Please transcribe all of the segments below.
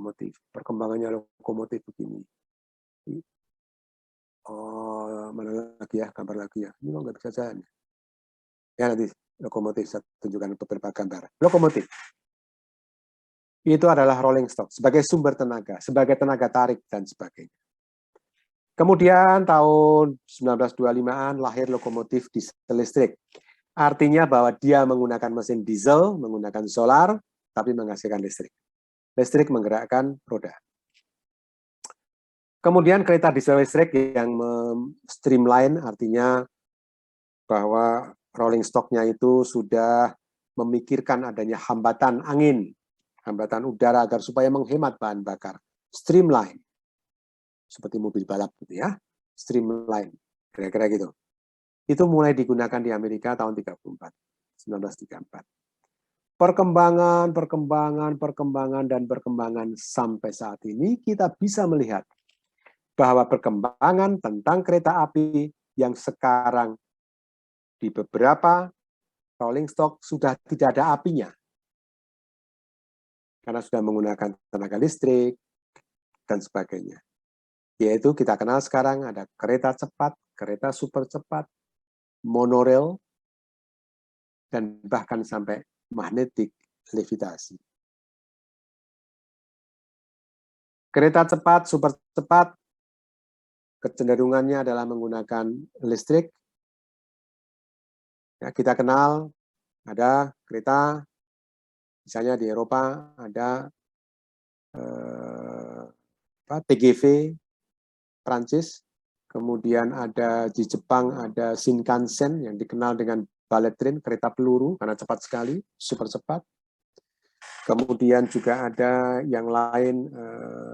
lokomotif. Perkembangannya lokomotif begini. Oh, mana lagi ya, gambar lagi ya. Ini kok nggak bisa jalan. Ya nanti lokomotif saya tunjukkan beberapa gambar. Lokomotif itu adalah rolling stock sebagai sumber tenaga, sebagai tenaga tarik dan sebagainya. Kemudian tahun 1925-an lahir lokomotif diesel listrik. Artinya bahwa dia menggunakan mesin diesel, menggunakan solar, tapi menghasilkan listrik. Listrik menggerakkan roda. Kemudian kereta diesel listrik yang streamline, artinya bahwa rolling stock-nya itu sudah memikirkan adanya hambatan angin, hambatan udara agar supaya menghemat bahan bakar. Streamline. Seperti mobil balap gitu ya. Streamline. Kira-kira gitu. Itu mulai digunakan di Amerika tahun 1934. Perkembangan sampai saat ini kita bisa melihat bahwa perkembangan tentang kereta api yang sekarang di beberapa rolling stock sudah tidak ada apinya. Karena sudah menggunakan tenaga listrik dan sebagainya. Yaitu kita kenal sekarang ada kereta cepat, kereta super cepat, monorail, dan bahkan sampai magnetic levitasi. Kereta cepat, super cepat, kecenderungannya adalah menggunakan listrik. Ya, kita kenal ada kereta, misalnya di Eropa ada TGV Prancis, kemudian ada di Jepang ada Shinkansen yang dikenal dengan bullet train, kereta peluru karena cepat sekali, super cepat. Kemudian juga ada yang lain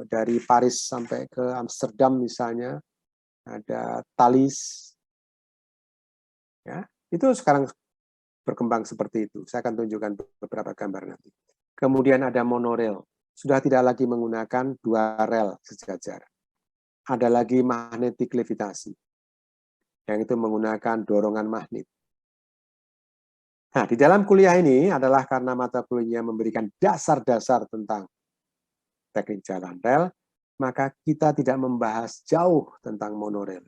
dari Paris sampai ke Amsterdam misalnya, ada Thalys. Ya, itu sekarang berkembang seperti itu. Saya akan tunjukkan beberapa gambar nanti. Kemudian ada monorail. Sudah tidak lagi menggunakan dua rel sejajar. Ada lagi magnetic levitasi. Yang itu menggunakan dorongan magnet. Nah, di dalam kuliah ini adalah karena mata kuliahnya memberikan dasar-dasar tentang teknik jalan rel, maka kita tidak membahas jauh tentang monorail.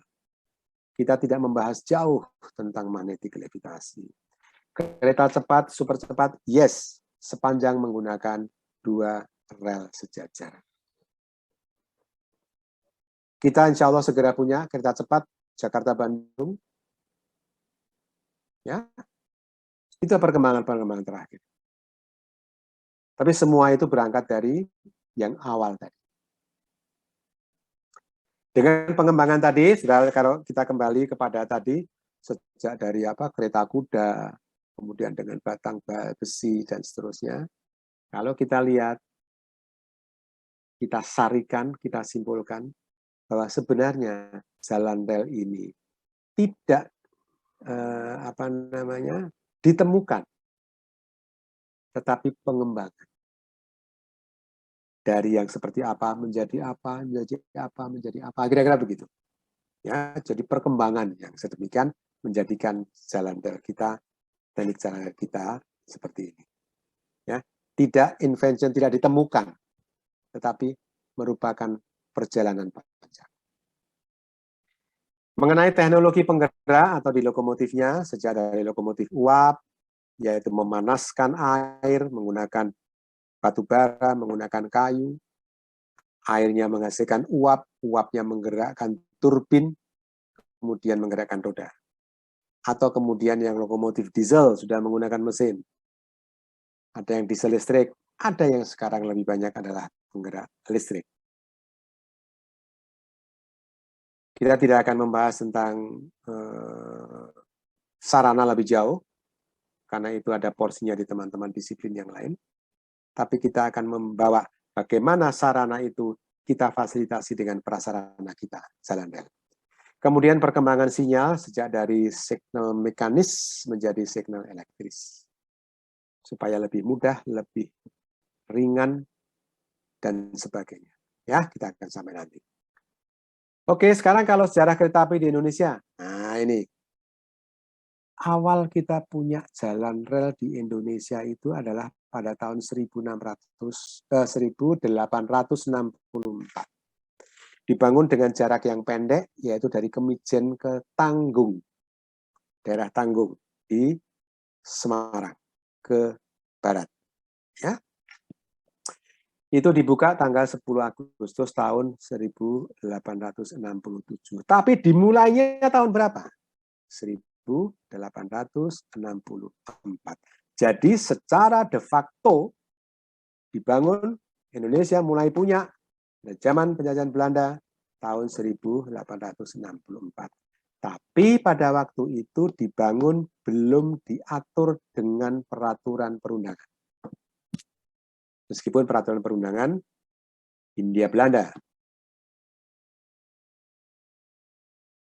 Kita tidak membahas jauh tentang magnetic levitasi. Kereta cepat, super cepat, yes, sepanjang menggunakan dua rel sejajar. Kita insya Allah segera punya kereta cepat Jakarta-Bandung. Ya, itu perkembangan-perkembangan terakhir. Tapi semua itu berangkat dari yang awal tadi. Dengan pengembangan tadi, kalau kita kembali kepada tadi, sejak dari kereta kuda, kemudian dengan batang besi dan seterusnya. Kalau kita lihat, kita sarikan, kita simpulkan bahwa sebenarnya jalan rel ini tidak ditemukan, tetapi pengembangan dari yang seperti apa menjadi apa, menjadi apa, menjadi apa, kira-kira begitu. Ya, jadi perkembangan yang sedemikian menjadikan jalan rel kita, teknik jalan rel kita seperti ini. Ya, tidak invention, tidak ditemukan, tetapi merupakan perjalanan panjang. Mengenai teknologi penggerak atau di lokomotifnya, sejak dari lokomotif uap, yaitu memanaskan air menggunakan batu bara, menggunakan kayu, airnya menghasilkan uap, uapnya menggerakkan turbin, kemudian menggerakkan roda. Atau kemudian yang lokomotif diesel sudah menggunakan mesin. Ada yang diesel listrik, ada yang sekarang lebih banyak adalah penggerak listrik. Kita tidak akan membahas tentang sarana lebih jauh, karena itu ada porsinya di teman-teman disiplin yang lain. Tapi kita akan membawa bagaimana sarana itu kita fasilitasi dengan prasarana kita, jalan rel. Kemudian perkembangan sinyal sejak dari signal mekanis menjadi signal elektris. Supaya lebih mudah, lebih ringan, dan sebagainya. Ya, kita akan sampai nanti. Oke, sekarang kalau sejarah kereta api di Indonesia. Nah, ini. awal kita punya jalan rel di Indonesia itu adalah pada tahun 1864. Dibangun dengan jarak yang pendek, yaitu dari Kemijen ke Tanggung, daerah Tanggung di Semarang ke barat. Ya. Itu dibuka tanggal 10 Agustus tahun 1867. Tapi dimulainya tahun berapa? 1864. Jadi secara de facto dibangun, Indonesia mulai punya zaman penjajahan Belanda tahun 1864. Tapi pada waktu itu dibangun belum diatur dengan peraturan perundangan. Meskipun peraturan perundangan Hindia Belanda.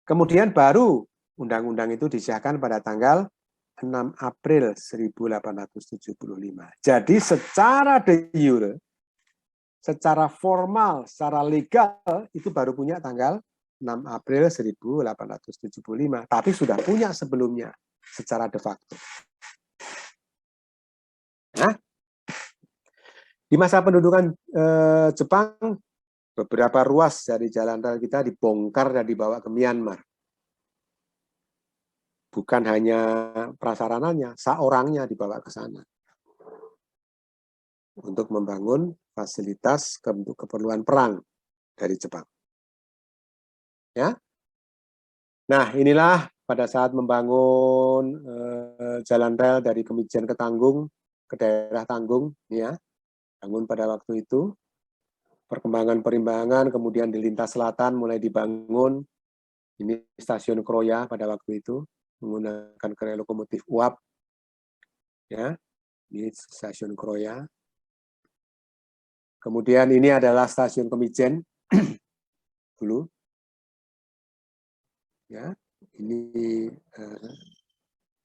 Kemudian baru undang-undang itu disahkan pada tanggal 6 April 1875. Jadi secara de jure, secara formal, secara legal itu baru punya tanggal 6 April 1875. Tapi sudah punya sebelumnya secara de facto. Nah, di masa pendudukan Jepang, beberapa ruas dari jalan rel kita dibongkar dan dibawa ke Myanmar. Bukan hanya prasarananya, seorangnya dibawa ke sana. Untuk membangun fasilitas untuk keperluan perang dari Jepang. Ya. Nah, inilah pada saat membangun jalan rel dari Kemijen ke Tanggung, ke daerah Tanggung, ya. Bangun pada waktu itu. Perkembangan perimbangan, kemudian di lintas selatan mulai dibangun. Ini stasiun Kroya pada waktu itu, menggunakan kereta lokomotif uap. Ya, ini stasiun Kroya. Kemudian ini adalah stasiun Kemijen dulu. Ya, ini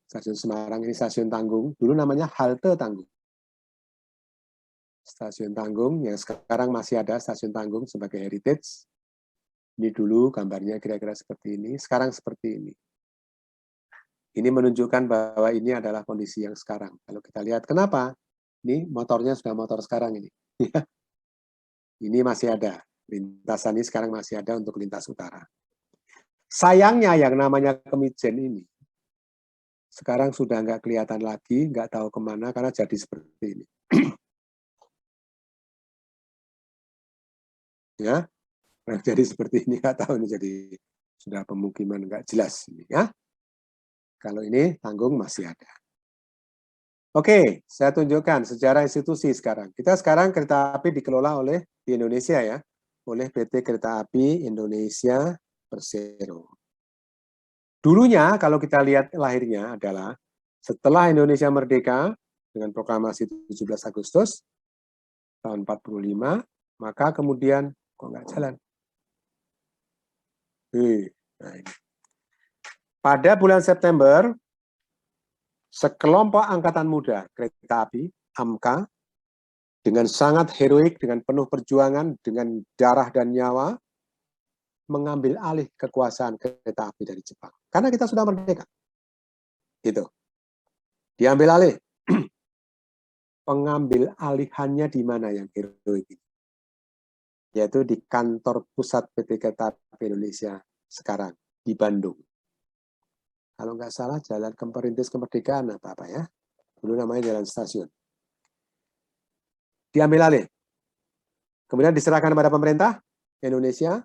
stasiun Semarang, ini stasiun Tanggung. Dulu namanya halte Tanggung. Stasiun Tanggung yang sekarang masih ada stasiun Tanggung sebagai heritage. Ini dulu gambarnya kira-kira seperti ini, sekarang seperti ini. Ini menunjukkan bahwa ini adalah kondisi yang sekarang. Kalau kita lihat, kenapa? Ini motornya sudah motor sekarang ini. Ini masih ada. Lintasan ini sekarang masih ada untuk lintas utara. Sayangnya yang namanya Kemijen ini, sekarang sudah nggak kelihatan lagi, nggak tahu kemana, karena jadi seperti ini. Ya, nah, jadi seperti ini, nggak tahu ini jadi sudah pemukiman nggak jelas ini, ya. Kalau ini Tanggung masih ada. Oke, saya tunjukkan sejarah institusi sekarang. Kita sekarang kereta api dikelola oleh di Indonesia ya, oleh PT Kereta Api Indonesia Persero. Dulunya kalau kita lihat lahirnya adalah setelah Indonesia merdeka dengan proklamasi 17 Agustus tahun 45, maka kemudian kok nggak jalan. Nah ini. Pada bulan September, sekelompok angkatan muda kereta api, AMKA, dengan sangat heroik, dengan penuh perjuangan, dengan darah dan nyawa, mengambil alih kekuasaan kereta api dari Jepang. Karena kita sudah merdeka. Gitu. Diambil alih. Pengambil alihannya di mana yang heroik ini? Yaitu di kantor pusat PT Kereta Api Indonesia sekarang, di Bandung. Kalau nggak salah, Jalan Perintis Kemerdekaan apa ya? Dulu namanya Jalan Stasiun. Diambil alih. Kemudian diserahkan kepada pemerintah Indonesia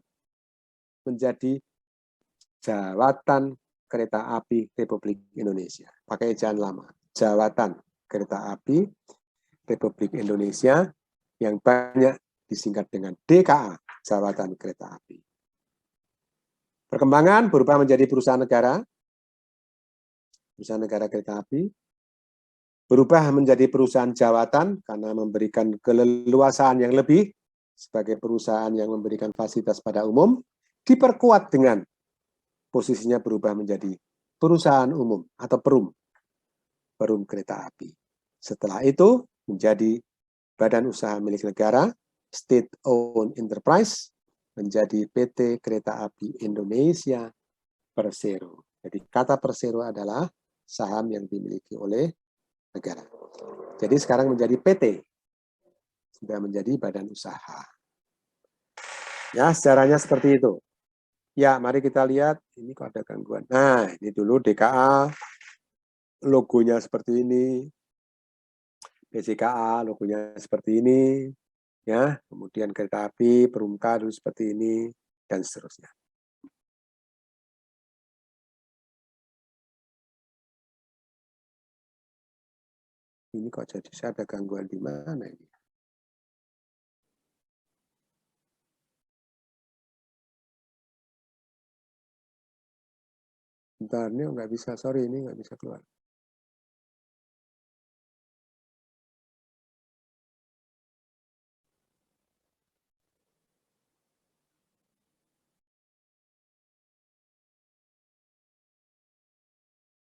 menjadi Jawatan Kereta Api Republik Indonesia. Pakai ejaan lama. Jawatan Kereta Api Republik Indonesia yang banyak disingkat dengan DKA, Jawatan Kereta Api. Perkembangan berubah menjadi perusahaan negara kereta api, berubah menjadi perusahaan jawatan karena memberikan keleluasaan yang lebih sebagai perusahaan yang memberikan fasilitas pada umum, diperkuat dengan posisinya berubah menjadi perusahaan umum atau perum kereta api. Setelah itu menjadi badan usaha milik negara, state-owned enterprise, menjadi PT Kereta Api Indonesia Persero. Jadi kata Persero adalah saham yang dimiliki oleh negara. Jadi sekarang menjadi PT, sudah menjadi badan usaha. Ya, sejarahnya seperti itu. Ya, mari kita lihat, ini kok ada gangguan. Nah, ini dulu DKA, logonya seperti ini. BCKA, logonya seperti ini. Ya, kemudian kereta api, Perumka dulu seperti ini, dan seterusnya. Ini kok jadi saya ada gangguan di mana ini? Bentar, ini nggak bisa, sorry, ini nggak bisa keluar.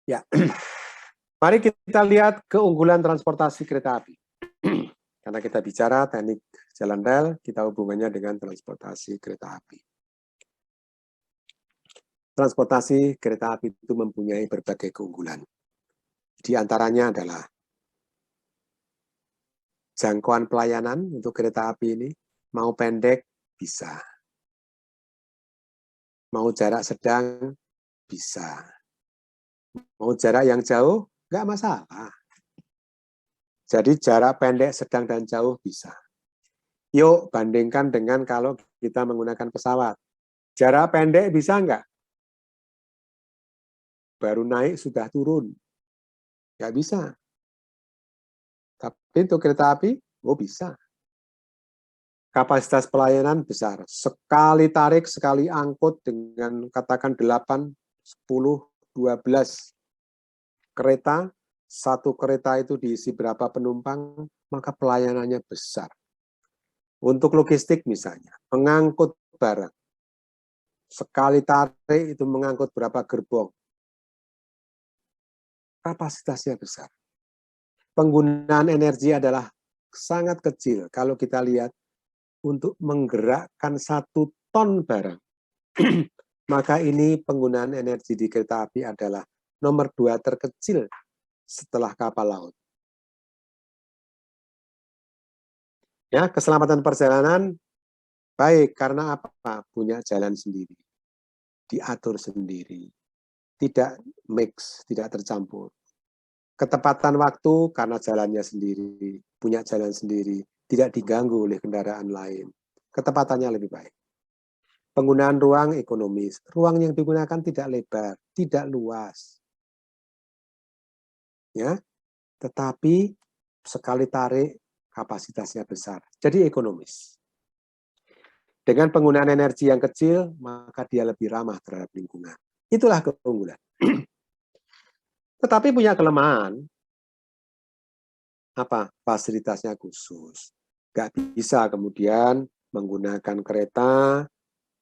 Ya, mari kita lihat keunggulan transportasi kereta api. Karena kita bicara teknik jalan rel, kita hubungannya dengan transportasi kereta api. Transportasi kereta api itu mempunyai berbagai keunggulan. Di antaranya adalah jangkauan pelayanan untuk kereta api ini, mau pendek bisa, mau jarak sedang bisa, mau jarak yang jauh nggak masalah. Jadi jarak pendek, sedang, dan jauh bisa. Yuk bandingkan dengan kalau kita menggunakan pesawat. Jarak pendek bisa nggak? Baru naik sudah turun. Nggak bisa. Tapi untuk kereta api, oh bisa. Kapasitas pelayanan besar. Sekali tarik, sekali angkut dengan katakan 8, 10, 12 kereta, satu kereta itu diisi berapa penumpang, maka pelayanannya besar. Untuk logistik misalnya, mengangkut barang. Sekali tarik itu mengangkut berapa gerbong. Kapasitasnya besar. Penggunaan energi adalah sangat kecil. Kalau kita lihat, untuk menggerakkan 1 ton barang, maka ini penggunaan energi di kereta api adalah nomor 2 terkecil setelah kapal laut. Ya, keselamatan perjalanan baik karena apa? Punya jalan sendiri, diatur sendiri, tidak mix, tidak tercampur. Ketepatan waktu karena jalannya sendiri, punya jalan sendiri, tidak diganggu oleh kendaraan lain. Ketepatannya lebih baik. Penggunaan ruang ekonomis, ruang yang digunakan tidak lebar, tidak luas. Ya, tetapi sekali tarik kapasitasnya besar. Jadi ekonomis. Dengan penggunaan energi yang kecil, maka dia lebih ramah terhadap lingkungan. Itulah keunggulan. Tetapi punya kelemahan. Apa? Fasilitasnya khusus. Nggak bisa kemudian menggunakan kereta,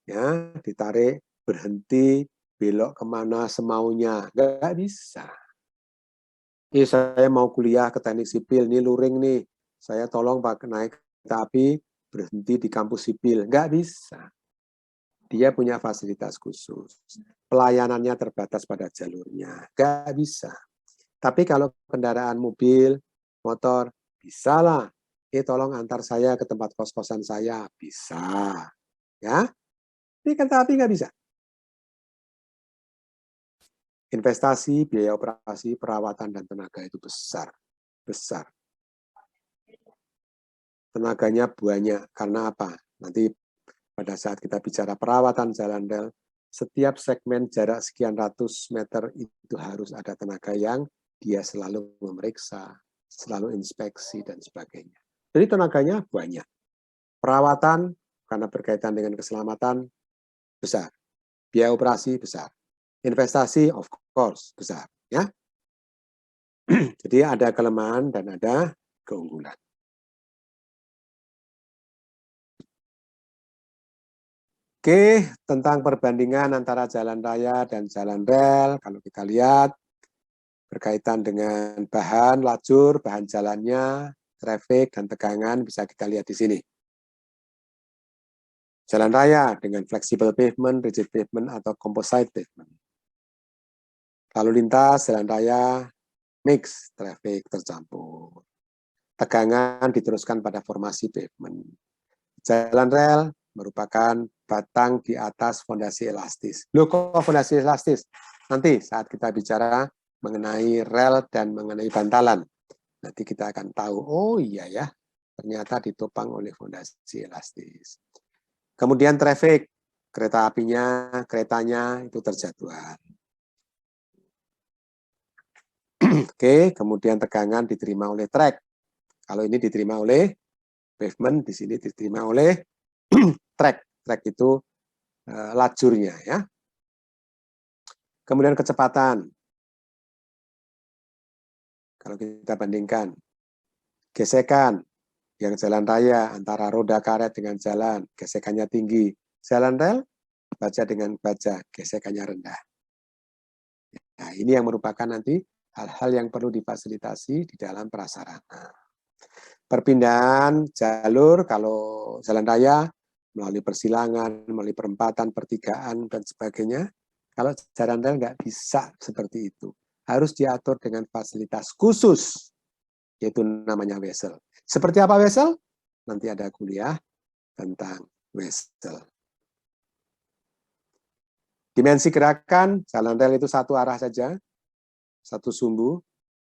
ya ditarik, berhenti, belok kemana semaunya. Nggak bisa. Saya mau kuliah ke teknik sipil, nih luring nih, saya tolong Pak naik kereta api, berhenti di kampus sipil. Nggak bisa. Dia punya fasilitas khusus. Pelayanannya terbatas pada jalurnya. Nggak bisa. Tapi kalau kendaraan mobil, motor, bisa lah. Tolong antar saya ke tempat kos-kosan saya. Bisa. Ya, ini kereta api nggak bisa. Investasi, biaya operasi, perawatan, dan tenaga itu besar. Besar. Tenaganya banyak. Karena apa? Nanti pada saat kita bicara perawatan jalan rel, setiap segmen jarak sekian ratus meter itu harus ada tenaga yang dia selalu memeriksa, selalu inspeksi, dan sebagainya. Jadi tenaganya banyak. Perawatan, karena berkaitan dengan keselamatan, besar. Biaya operasi, besar. Investasi, of course, besar. Ya. Jadi ada kelemahan dan ada keunggulan. Oke, tentang perbandingan antara jalan raya dan jalan rel, kalau kita lihat, berkaitan dengan bahan, lajur, bahan jalannya, traffic, dan tegangan, bisa kita lihat di sini. Jalan raya dengan flexible pavement, rigid pavement, atau composite pavement. Lalu lintas, jalan raya, mix, traffic tercampur. Tegangan diteruskan pada formasi pavement. Jalan rel merupakan batang di atas fondasi elastis. Loh, kok fondasi elastis? Nanti saat kita bicara mengenai rel dan mengenai bantalan, nanti kita akan tahu, oh iya ya, ternyata ditopang oleh fondasi elastis. Kemudian traffic, kereta apinya, keretanya itu terjadwal. Oke, kemudian tegangan diterima oleh trek. Kalau ini diterima oleh pavement, di sini diterima oleh trek. Trek itu lajurnya ya. Kemudian kecepatan. Kalau kita bandingkan gesekan yang jalan raya antara roda karet dengan jalan, gesekannya tinggi. Jalan rel, baja dengan baja, gesekannya rendah. Nah, ini yang merupakan nanti hal-hal yang perlu difasilitasi di dalam prasarana. Perpindahan jalur, kalau jalan raya, melalui persilangan, melalui perempatan, pertigaan, dan sebagainya. Kalau jalan rel nggak bisa seperti itu. Harus diatur dengan fasilitas khusus, yaitu namanya wesel. Seperti apa wesel? Nanti ada kuliah tentang wesel. Dimensi gerakan, jalan rel itu satu arah saja, satu sumbu,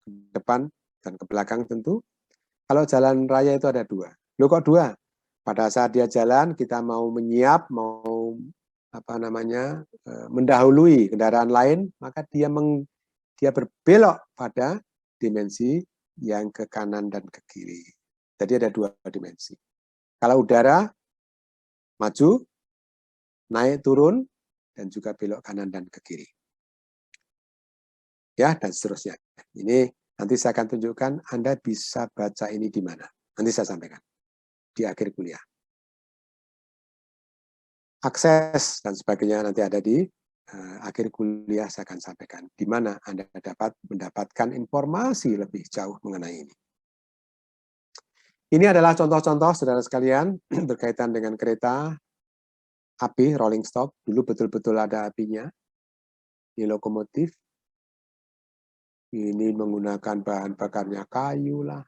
ke depan dan ke belakang tentu. Kalau jalan raya itu ada dua. Loh kok dua? Pada saat dia jalan, kita mau menyiap, mau mendahului kendaraan lain, maka dia berbelok pada dimensi yang ke kanan dan ke kiri. Jadi ada dua dimensi. Kalau udara, maju, naik, turun, dan juga belok kanan dan ke kiri. Ya, dan seterusnya. Ini nanti saya akan tunjukkan, Anda bisa baca ini di mana. Nanti saya sampaikan di akhir kuliah. Akses dan sebagainya nanti ada di akhir kuliah, saya akan sampaikan di mana Anda dapat mendapatkan informasi lebih jauh mengenai ini. Ini adalah contoh-contoh, saudara sekalian, berkaitan dengan kereta api rolling stock. Dulu betul-betul ada apinya. Ini lokomotif. Ini menggunakan bahan bakarnya kayu lah,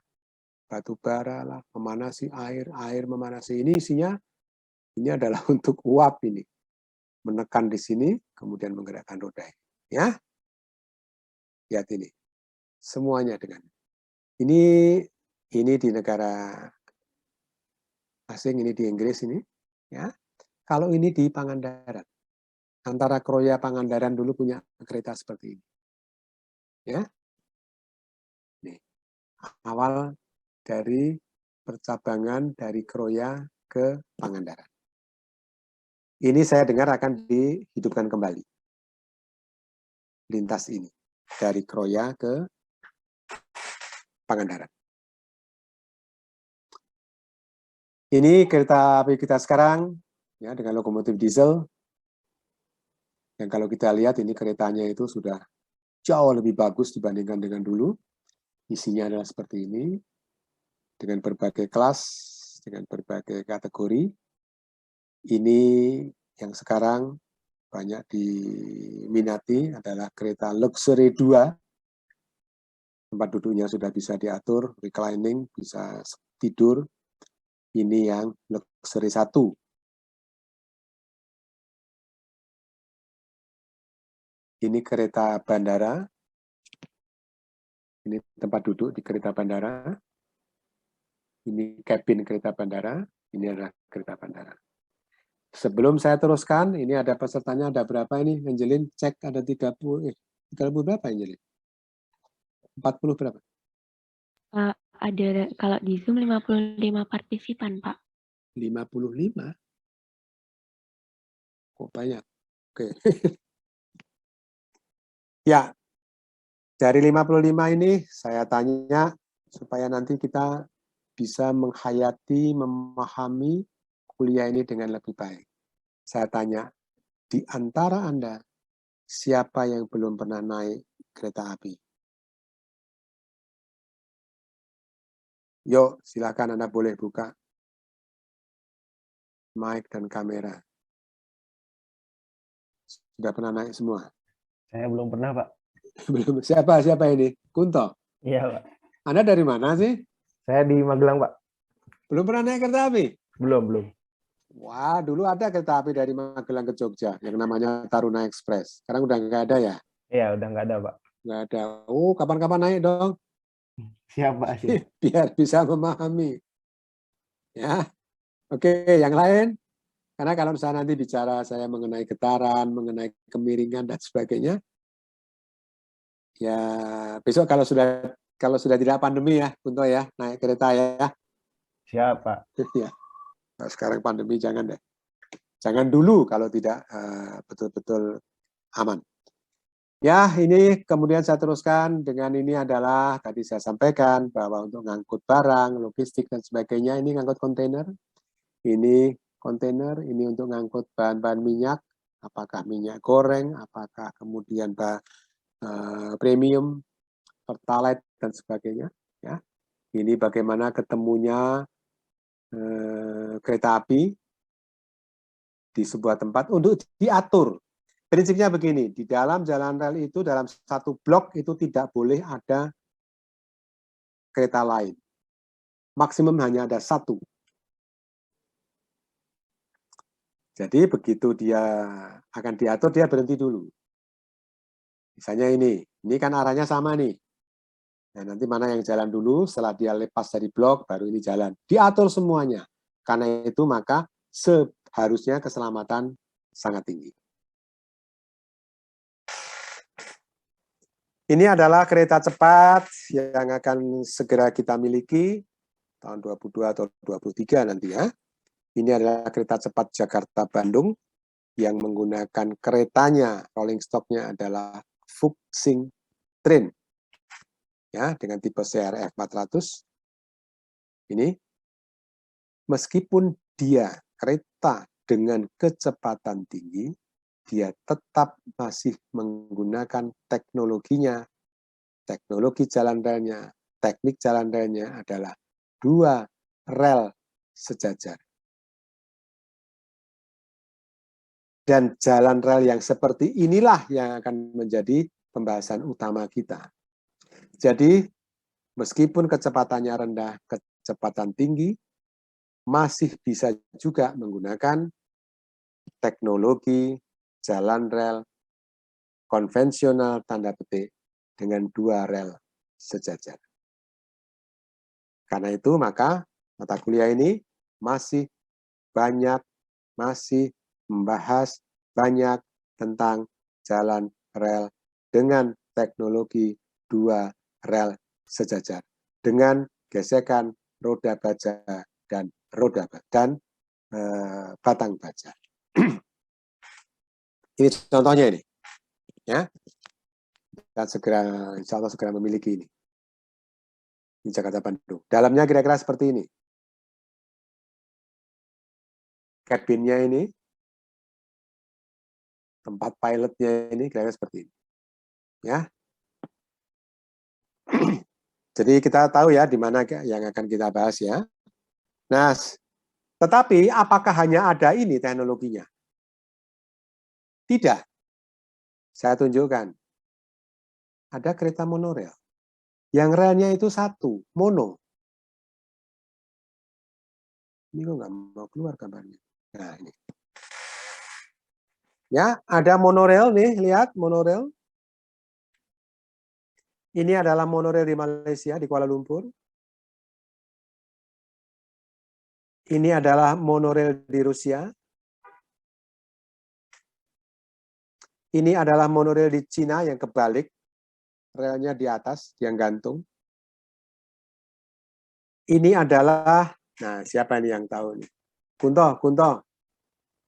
batu bara lah, memanasi air, air memanasi. Ini isinya, ini adalah untuk uap ini. Menekan di sini, kemudian menggerakkan roda. Ya, lihat ini. Semuanya dengan ini di negara asing, ini di Inggris ini, ya. Kalau ini di Pangandaran, antara Kroya Pangandaran dulu punya kereta seperti ini, ya. Nih, awal dari percabangan dari Kroya ke Pangandaran. Ini saya dengar akan dihidupkan kembali, lintas ini dari Kroya ke Pangandaran. Ini kereta api kita sekarang, ya, dengan lokomotif diesel. Yang kalau kita lihat ini keretanya itu sudah jauh lebih bagus dibandingkan dengan dulu. Isinya adalah seperti ini, dengan berbagai kelas, dengan berbagai kategori. Ini yang sekarang banyak diminati adalah kereta Luxury 2. Tempat duduknya sudah bisa diatur, reclining, bisa tidur. Ini yang Luxury 1. Ini kereta bandara. Ini tempat duduk di kereta bandara. Ini kabin kereta bandara. Ini adalah kereta bandara. Sebelum saya teruskan, ini ada pesertanya, ada berapa ini? Angelin, cek ada 30 berapa Angelin? 40 berapa? Ada, kalau di Zoom 55 partisipan, Pak. 55? Kok banyak? Oke. Ya, dari 55 ini saya tanya supaya nanti kita bisa menghayati, memahami kuliah ini dengan lebih baik. Saya tanya, di antara Anda, siapa yang belum pernah naik kereta api? Yuk, silakan Anda boleh buka mic dan kamera. Sudah pernah naik semua? Saya belum pernah, Pak. Belum. Siapa ini? Kunto. Iya, Pak. Anda dari mana sih? Saya di Magelang, Pak. Belum pernah naik kereta api? Belum. Wah, dulu ada kereta api dari Magelang ke Jogja yang namanya Taruna Express. Sekarang udah nggak ada ya? Iya, udah nggak ada, Pak. Nggak ada. Oh, kapan-kapan naik dong, Siapa sih? biar bisa memahami. Ya, oke. Yang lain? Karena kalau misalnya nanti bicara saya mengenai getaran, mengenai kemiringan dan sebagainya, ya besok kalau sudah tidak pandemi ya, Kunto ya, naik kereta ya. Siapa? Ya. Nah, sekarang pandemi jangan deh. Jangan dulu kalau tidak betul-betul aman. Ya, ini kemudian saya teruskan dengan ini adalah tadi saya sampaikan bahwa untuk ngangkut barang, logistik dan sebagainya, ini ngangkut kontainer. Ini kontainer, ini untuk ngangkut bahan-bahan minyak, apakah minyak goreng, apakah kemudian premium, pertalite dan sebagainya. Ya, ini bagaimana ketemunya kereta api di sebuah tempat untuk diatur. Prinsipnya begini, di dalam jalan rel itu, dalam satu blok itu tidak boleh ada kereta lain. Maksimum hanya ada satu. Jadi begitu dia akan diatur, dia berhenti dulu. Misalnya ini kan arahnya sama nih. Nah, nanti mana yang jalan dulu, setelah dia lepas dari blok, baru ini jalan. Diatur semuanya. Karena itu maka seharusnya keselamatan sangat tinggi. Ini adalah kereta cepat yang akan segera kita miliki tahun 22 atau 23 nanti ya. Ini adalah kereta cepat Jakarta-Bandung yang menggunakan keretanya, rolling stock-nya adalah Fuxing Train. Ya, dengan tipe CRF 400. Ini meskipun dia kereta dengan kecepatan tinggi, dia tetap masih menggunakan teknologinya, teknologi jalan relnya, teknik jalan relnya adalah 2 rel sejajar. Dan jalan rel yang seperti inilah yang akan menjadi pembahasan utama kita. Jadi, meskipun kecepatannya rendah, kecepatan tinggi, masih bisa juga menggunakan teknologi jalan rel konvensional tanda petik dengan 2 rel sejajar. Karena itu maka mata kuliah ini masih membahas banyak tentang jalan rel dengan teknologi 2 rel sejajar dengan gesekan roda baja dan batang baja. Ini contohnya ini, ya. Dan insya Allah segera memiliki ini. Ini Jakarta Bandung. Dalamnya kira-kira seperti ini. Cabinnya ini, tempat pilotnya ini kira-kira seperti ini. Ya. Jadi kita tahu ya di mana yang akan kita bahas ya. Nah, tetapi apakah hanya ada ini teknologinya? Tidak. Saya tunjukkan. Ada kereta monorail. Yang relnya itu satu, mono. Ini kok nggak mau keluar gambarnya. Nah, ini. Ya, ada monorail nih, lihat monorail. Ini adalah monorail di Malaysia, di Kuala Lumpur. Ini adalah monorail di Rusia. Ini adalah monorail di Cina yang kebalik. Relnya di atas, yang gantung. Ini adalah, nah siapa nih yang tahu nih? Kunto,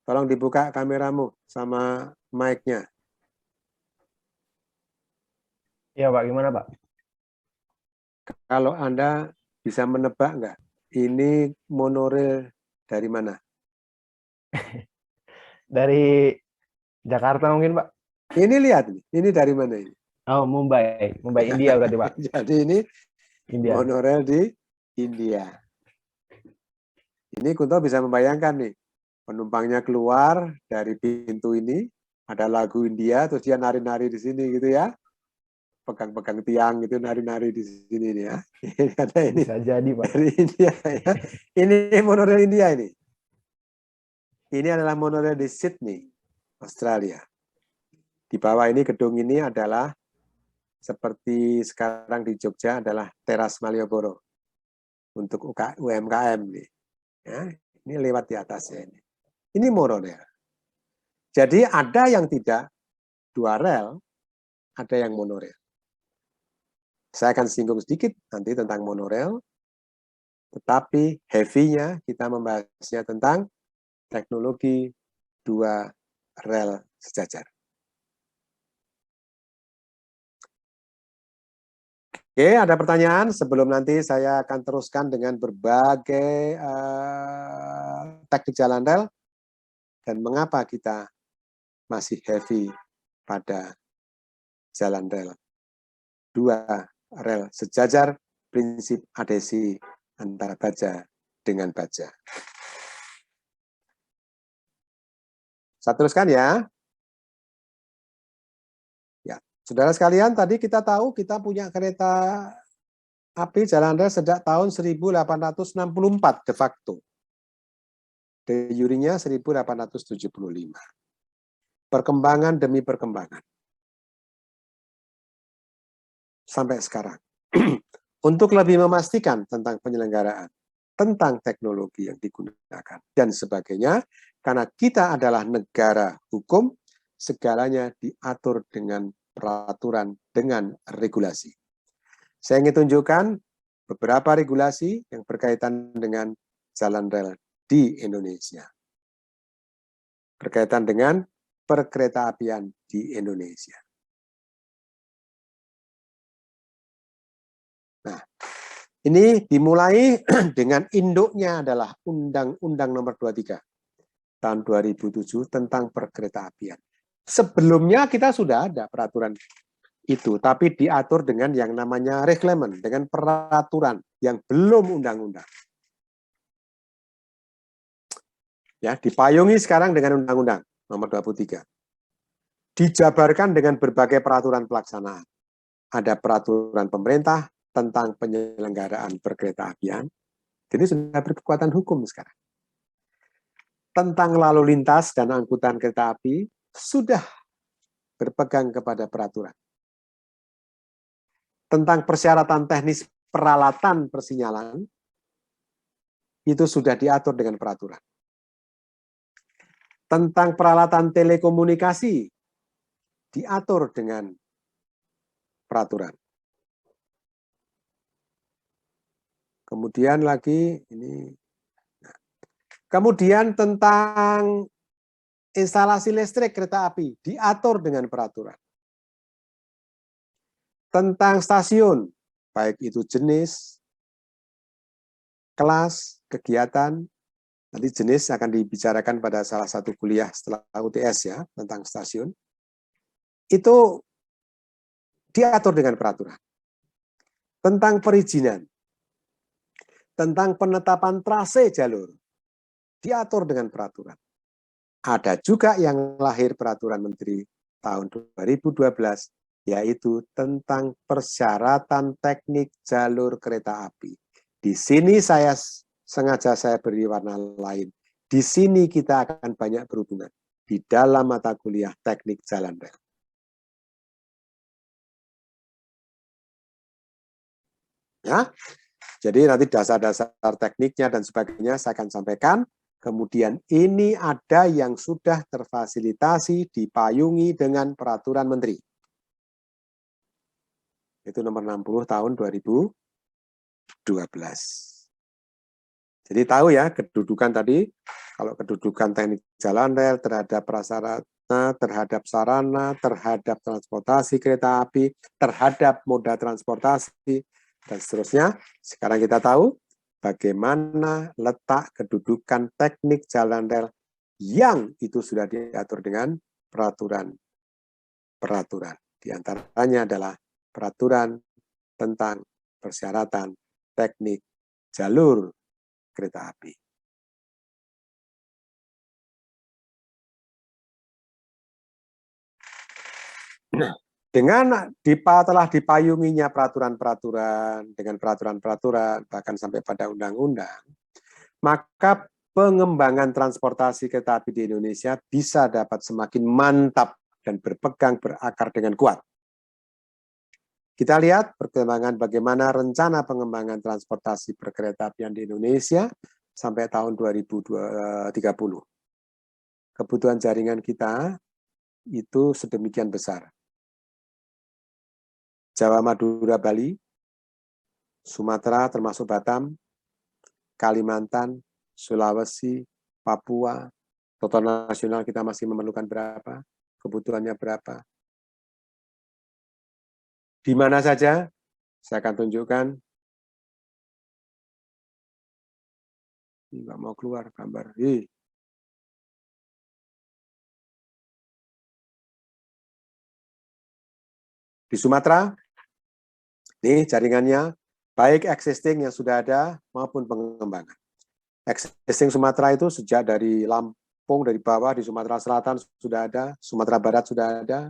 tolong dibuka kameramu sama mic-nya. Iya, Pak. Gimana, Pak? Kalau Anda bisa menebak nggak? Ini monorail dari mana? Dari Jakarta mungkin, Pak? Ini lihat, ini dari mana ini? Oh, Mumbai. Mumbai, India berarti, Pak. Jadi ini India. monorail di India. Ini Kunto bisa membayangkan nih, penumpangnya keluar dari pintu ini, ada lagu India, terus dia nari-nari di sini gitu ya. pegang-pegang tiang gitu, nari-nari di sini nih ya. Karena ini Bisa jadi, Pak. dari India ya. Ini monorail India ini. Ini adalah monorail di Sydney, Australia. Di bawah ini gedung ini adalah seperti sekarang di Jogja adalah teras Malioboro untuk UMKM nih. Ya, ini lewat di atasnya ini. Ini monorail. Jadi ada yang tidak dua rel, ada yang monorail. Saya akan singgung sedikit nanti tentang monorail, tetapi heavy-nya kita membahasnya tentang teknologi dua rel sejajar. Oke, ada pertanyaan sebelum nanti saya akan teruskan dengan berbagai teknik jalan rel dan mengapa kita masih heavy pada jalan rel. Dua rel sejajar, prinsip adhesi antara baja dengan baja. Saya teruskan ya. Saudara sekalian, tadi kita tahu kita punya kereta api jalan rel sejak tahun 1864 de facto. De jure-nya 1875. Perkembangan demi perkembangan. Sampai sekarang. Untuk lebih memastikan tentang penyelenggaraan, tentang teknologi yang digunakan, dan sebagainya, karena kita adalah negara hukum, segalanya diatur dengan peraturan dengan regulasi. Saya ingin tunjukkan beberapa regulasi yang berkaitan dengan jalan rel di Indonesia. Berkaitan dengan perkeretaapian di Indonesia. Nah, ini dimulai dengan induknya adalah Undang-Undang Nomor 23 tahun 2007 tentang perkeretaapian. Sebelumnya kita sudah ada peraturan itu, tapi diatur dengan yang namanya reglemen, dengan peraturan yang belum undang-undang. Ya, dipayungi sekarang dengan Undang-Undang Nomor 23. Dijabarkan dengan berbagai peraturan pelaksanaan. Ada peraturan pemerintah tentang penyelenggaraan perkeretaapian. Jadi sudah berkekuatan hukum sekarang. Tentang lalu lintas dan angkutan kereta api sudah berpegang kepada peraturan. Tentang persyaratan teknis peralatan persinyalan, itu sudah diatur dengan peraturan. Tentang peralatan telekomunikasi, diatur dengan peraturan. Kemudian lagi, ini. Kemudian tentang instalasi listrik kereta api, diatur dengan peraturan. Tentang stasiun, baik itu jenis, kelas, kegiatan, nanti jenis akan dibicarakan pada salah satu kuliah setelah UTS ya, tentang stasiun. Itu diatur dengan peraturan. Tentang perizinan, tentang penetapan trase jalur, diatur dengan peraturan. Ada juga yang lahir peraturan Menteri tahun 2012, yaitu tentang persyaratan teknik jalur kereta api. Di sini sengaja saya beri warna lain. Di sini kita akan banyak berhubungan di dalam mata kuliah teknik jalan rel. Ya, jadi nanti dasar-dasar tekniknya dan sebagainya saya akan sampaikan. Kemudian ini ada yang sudah terfasilitasi, dipayungi dengan peraturan Menteri. Itu nomor 60 tahun 2012. Jadi tahu ya kedudukan tadi, kalau kedudukan teknik jalan rel terhadap prasarana, terhadap sarana, terhadap transportasi kereta api, terhadap moda transportasi, dan seterusnya. Sekarang kita tahu bagaimana letak kedudukan teknik jalan rel yang itu sudah diatur dengan peraturan. Di antaranya adalah peraturan tentang persyaratan teknik jalur kereta api. Nah, Telah dipayunginya peraturan-peraturan, dengan peraturan-peraturan, bahkan sampai pada undang-undang, maka pengembangan transportasi kereta api di Indonesia bisa dapat semakin mantap dan berpegang berakar dengan kuat. Kita lihat perkembangan bagaimana rencana pengembangan transportasi perkeretaapian di Indonesia sampai tahun 2030. Kebutuhan jaringan kita itu sedemikian besar. Jawa, Madura, Bali, Sumatera termasuk Batam, Kalimantan, Sulawesi, Papua, total nasional kita masih memerlukan berapa, kebutuhannya berapa. Di mana saja, saya akan tunjukkan. Ini nggak mau keluar gambar. Di Sumatera, ini jaringannya, baik existing yang sudah ada maupun pengembangan. Existing Sumatera itu sejak dari Lampung, dari bawah, di Sumatera Selatan sudah ada, Sumatera Barat sudah ada,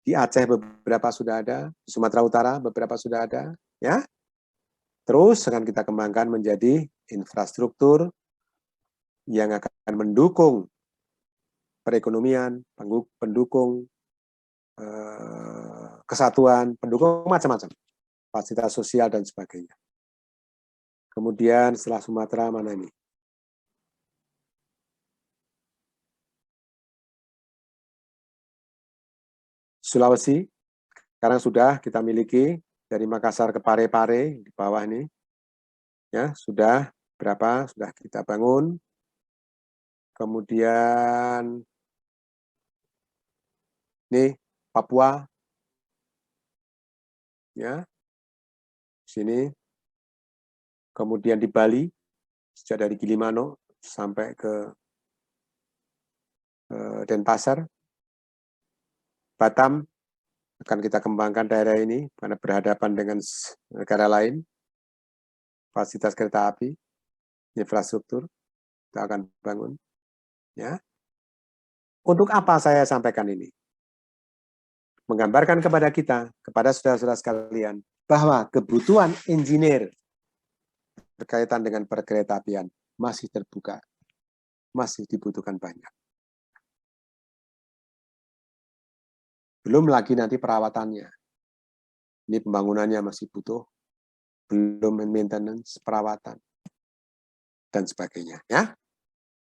di Aceh beberapa sudah ada, di Sumatera Utara beberapa sudah ada, ya. Terus akan kita kembangkan menjadi infrastruktur yang akan mendukung perekonomian, pendukung kesatuan, pendukung macam-macam, fasilitas sosial dan sebagainya. Kemudian setelah Sumatera mana ini? Sulawesi, sekarang sudah kita miliki dari Makassar ke Parepare di bawah ini, ya sudah berapa? Sudah kita bangun. Kemudian ini Papua, ya sini. Kemudian di Bali, sejak dari Gilimanuk sampai ke Denpasar. Batam akan kita kembangkan daerah ini karena berhadapan dengan negara lain. Fasilitas kereta api, infrastruktur kita akan bangun. Ya. Untuk apa saya sampaikan ini? Menggambarkan kepada kita, kepada saudara-saudara sekalian, bahwa kebutuhan engineer berkaitan dengan perkeretaapian masih terbuka, masih dibutuhkan banyak. Belum lagi nanti perawatannya. Ini pembangunannya masih butuh, belum maintenance, perawatan, dan sebagainya. Ya,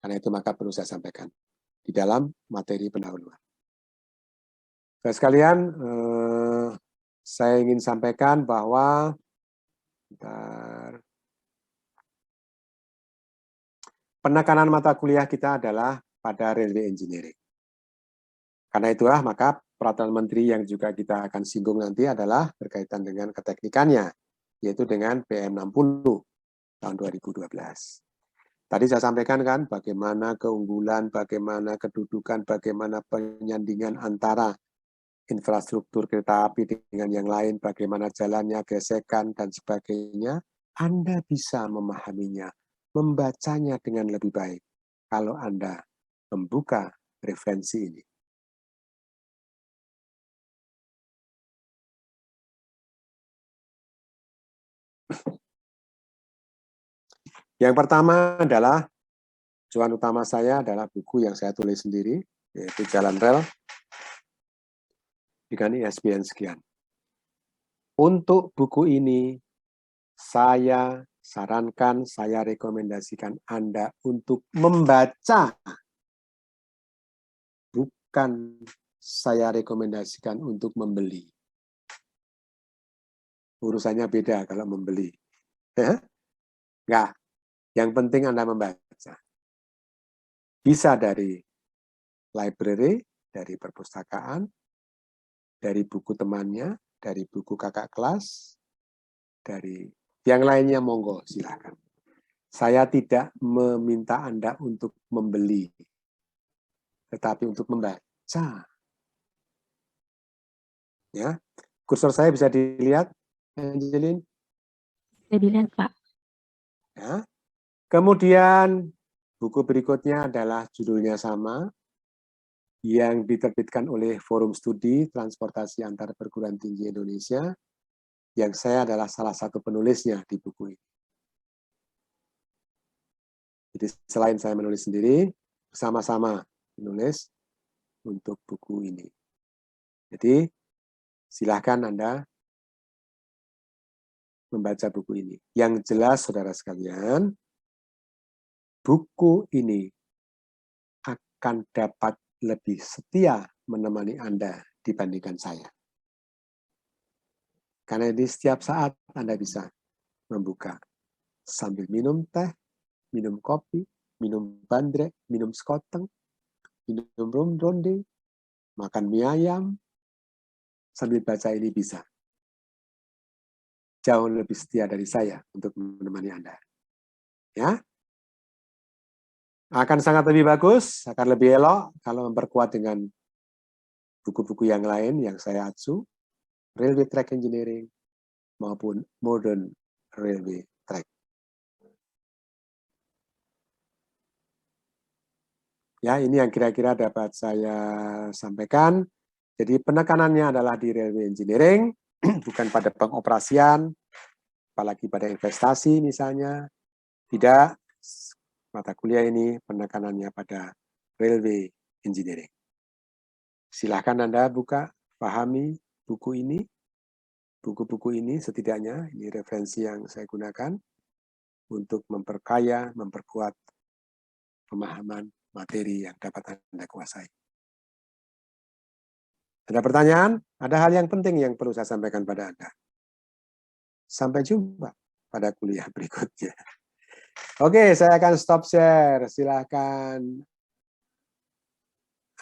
karena itu maka perlu saya sampaikan di dalam materi pendahuluan. Saudara sekalian, saya ingin sampaikan bahwa penekanan mata kuliah kita adalah pada railway engineering. Karena itulah maka peraturan menteri yang juga kita akan singgung nanti adalah berkaitan dengan keteknikannya, yaitu dengan PM60 tahun 2012. Tadi saya sampaikan kan bagaimana keunggulan, bagaimana kedudukan, bagaimana penyandingan antara infrastruktur kereta api dengan yang lain, bagaimana jalannya, gesekan, dan sebagainya. Anda bisa memahaminya, membacanya dengan lebih baik kalau Anda membuka referensi ini. Yang pertama adalah, tujuan utama saya adalah buku yang saya tulis sendiri, yaitu Jalan Rel, dengan ISBN sekian. Untuk buku ini, saya sarankan, saya rekomendasikan Anda untuk membaca. Bukan saya rekomendasikan untuk membeli. Urusannya beda kalau membeli. Enggak. Yang penting Anda membaca. Bisa dari library, dari perpustakaan, dari buku temannya, dari buku kakak kelas, dari yang lainnya monggo silakan. Saya tidak meminta Anda untuk membeli, tetapi untuk membaca. Ya, kursor saya bisa dilihat, Angelin? Bisa dilihat, Pak. Ya. Kemudian buku berikutnya adalah judulnya sama, yang diterbitkan oleh Forum Studi Transportasi Antar Perguruan Tinggi Indonesia, yang saya adalah salah satu penulisnya di buku ini. Jadi selain saya menulis sendiri, bersama-sama menulis untuk buku ini. Jadi silahkan Anda membaca buku ini. Yang jelas, saudara sekalian, buku ini akan dapat lebih setia menemani Anda dibandingkan saya. Karena di setiap saat Anda bisa membuka sambil minum teh, minum kopi, minum bandrek, minum sekoteng, minum ronde, makan mie ayam, sambil baca ini bisa. Jauh lebih setia dari saya untuk menemani Anda. Ya, akan sangat lebih bagus, akan lebih elok kalau memperkuat dengan buku-buku yang lain yang saya atsu, Railway Track Engineering maupun Modern Railway Track. Ya, ini yang kira-kira dapat saya sampaikan. Jadi penekanannya adalah di Railway Engineering, bukan pada pengoperasian, apalagi pada investasi misalnya. Tidak, mata kuliah ini penekanannya pada Railway Engineering. Silahkan Anda buka, pahami buku ini, buku-buku ini setidaknya, ini referensi yang saya gunakan untuk memperkaya, memperkuat pemahaman materi yang dapat Anda kuasai. Ada pertanyaan? Ada hal yang penting yang perlu saya sampaikan pada Anda. Sampai jumpa pada kuliah berikutnya. Oke, saya akan stop share. Silahkan.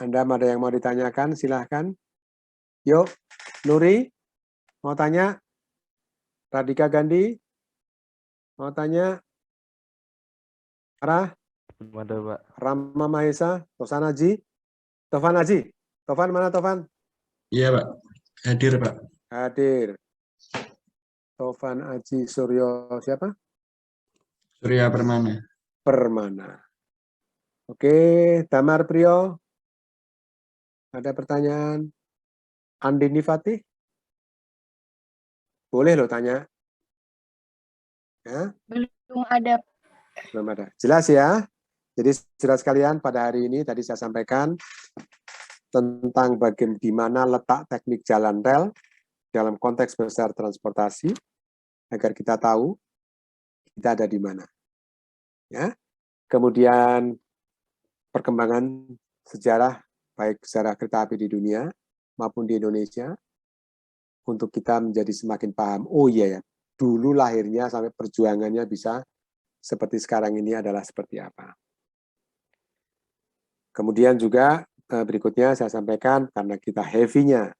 Anda ada yang mau ditanyakan? Silahkan. Yuk, Nuri, mau tanya? Radhika Gandhi, mau tanya? Arah? Ada, Pak. Rama Mahesa, Tosan Haji, Tovan Haji. Tovan mana Tovan? Iya, Pak. Hadir, Pak. Hadir. Tovan Haji Suryo siapa? Surya Permana. Permana. Oke, Damar Priyo. Ada pertanyaan? Andini Fatih? Boleh loh tanya. Ya? Belum ada. Belum ada. Jelas ya? Jadi saudara sekalian, pada hari ini tadi saya sampaikan tentang bagaimana di mana letak teknik jalan rel dalam konteks besar transportasi, agar kita tahu kita ada di mana. Ya. Kemudian perkembangan sejarah, baik sejarah kereta api di dunia maupun di Indonesia, untuk kita menjadi semakin paham, oh iya ya, dulu lahirnya sampai perjuangannya bisa seperti sekarang ini adalah seperti apa. Kemudian juga berikutnya saya sampaikan, karena kita heavy-nya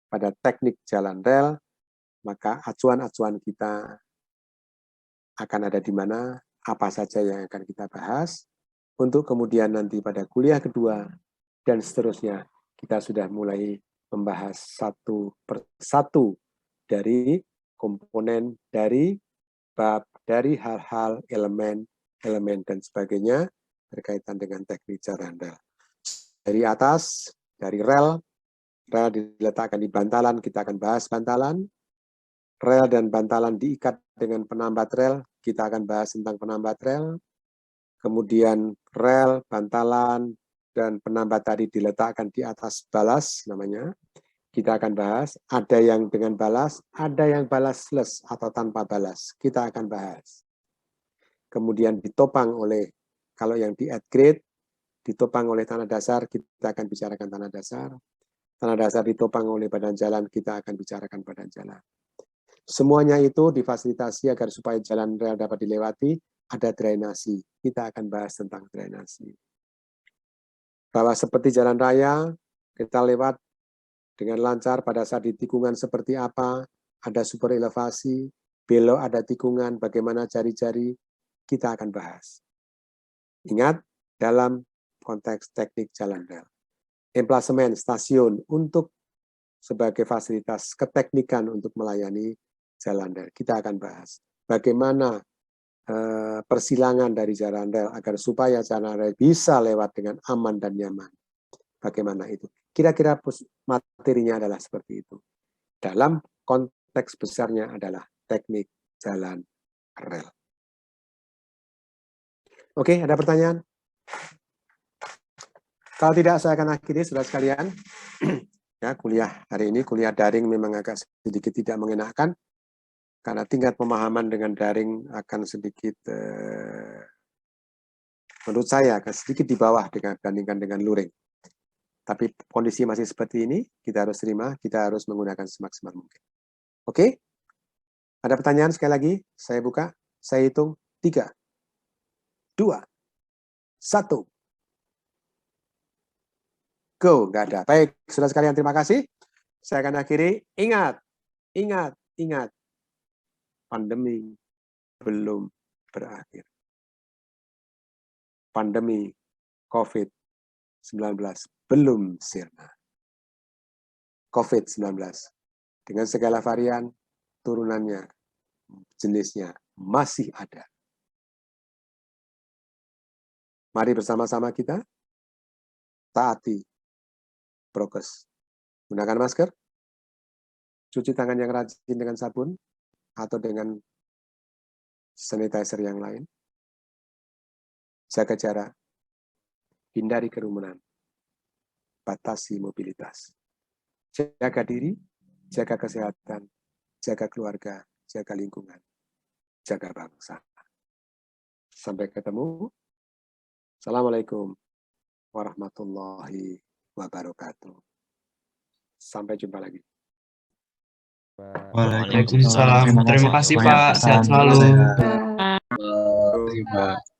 pada teknik jalan rel, maka acuan-acuan kita akan ada di mana, apa saja yang akan kita bahas, untuk kemudian nanti pada kuliah kedua, dan seterusnya, kita sudah mulai membahas satu persatu dari komponen, dari bab, dari hal-hal, elemen, dan sebagainya, berkaitan dengan teknik jalan rel. Dari atas, dari rel diletakkan di bantalan, kita akan bahas bantalan. Rel dan bantalan diikat dengan penambat rel, kita akan bahas tentang penambat rel. Kemudian rel, bantalan, dan penambat tadi diletakkan di atas balas, namanya. Kita akan bahas, ada yang dengan balas, ada yang balasles atau tanpa balas. Kita akan bahas. Kemudian ditopang oleh, kalau yang di add grade, ditopang oleh tanah dasar, kita akan bicarakan tanah dasar. Tanah dasar ditopang oleh badan jalan, kita akan bicarakan badan jalan. Semuanya itu difasilitasi agar supaya jalan rel dapat dilewati, ada drainasi. Kita akan bahas tentang drainasi. Bahwa seperti jalan raya, kita lewat dengan lancar pada saat di tikungan seperti apa, ada super elevasi, belok ada tikungan, bagaimana jari-jari, kita akan bahas. Ingat, dalam konteks teknik jalan rel. Emplasemen stasiun untuk sebagai fasilitas keteknikan untuk melayani jalan rel. Kita akan bahas bagaimana persilangan dari jalan rel agar supaya jalan rel bisa lewat dengan aman dan nyaman. bagaimana itu. Kira-kira materinya adalah seperti itu. Dalam konteks besarnya adalah teknik jalan rel. Oke, ada pertanyaan? Kalau tidak, saya akan akhiri, saudara sekalian. Ya, kuliah hari ini, kuliah daring memang agak sedikit tidak mengenakan, karena tingkat pemahaman dengan daring akan sedikit, menurut saya, akan sedikit di bawah dibandingkan dengan luring. Tapi kondisi masih seperti ini, kita harus terima, kita harus menggunakan semaksimal mungkin. Oke? Ada pertanyaan sekali lagi? Saya buka, saya hitung 3, 2, 1. Go, nggak ada. Baik, saudara sekalian, terima kasih. Saya akan akhiri. Ingat, ingat, ingat. Pandemi belum berakhir. Pandemi COVID-19 belum sirna. COVID-19 dengan segala varian, turunannya, jenisnya masih ada. Mari bersama-sama kita taati prokes. Gunakan masker, cuci tangan yang rajin dengan sabun, atau dengan sanitizer yang lain. Jaga jarak, hindari kerumunan, batasi mobilitas. Jaga diri, jaga kesehatan, jaga keluarga, jaga lingkungan, jaga bangsa. Sampai ketemu. Assalamualaikum warahmatullahi wabarakatuh. Sampai jumpa lagi. Waalaikumsalam. Terima kasih Pak. Sehat selalu. Pak. Terima kasih, Pak.